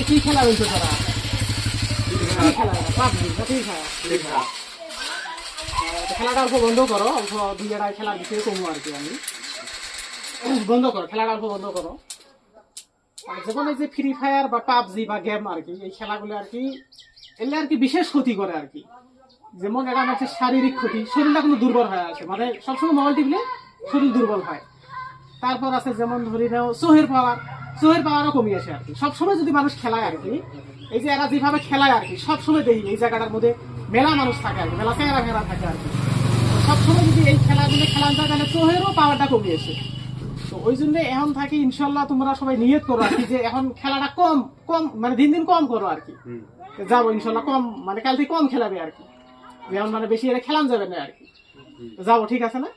কি খেলা হইছে তারা কি খেলা পাবজি না ঠিক আছে খেলাটা অল্প বন্ধ করো অল্প দুই জায়গায় খেলার বিষয়ে কমো আর কি আমি বন্ধ করো খেলাটা অল্প বন্ধ করো যেমন এই যে ফ্রি ফায়ার বা পাবজি বা গেম আর কি এই খেলাগুলো আর কি এলে আর কি বিশেষ ক্ষতি করে আর কি যেমন এটা হচ্ছে শারীরিক ক্ষতি শরীরটা কিন্তু দুর্বল হয়ে আছে মানে সবসময় মোবাইল টিপলে শরীর দুর্বল হয় তারপর আছে যেমন ধরি নাও চোহের পাওয়ারও কমে আসে আর কি সবসময় যদি মানুষ খেলায় আর কি এই যে এরা যেভাবে খেলায় আর কি সবসময় দেখি এই জায়গাটার মধ্যে মেলা মানুষ থাকে আর কি মেলা ফেরা থাকে আর কি সবসময় যদি এই খেলাগুলো খেলা যায় তাহলে চোহেরও পাওয়ারটা কমে আসে তো ওই জন্য এখন থাকি ইনশাল্লাহ তোমরা সবাই নিয়ত করো আর কি যে এখন খেলাটা কম মানে দিন দিন কম করো আর কি যাবো ইনশাল্লাহ কম মানে কাল থেকে কম খেলাবে আর কি যেমন মানে বেশি এটা খেলান যাবে না আর কি যাবো ঠিক আছে না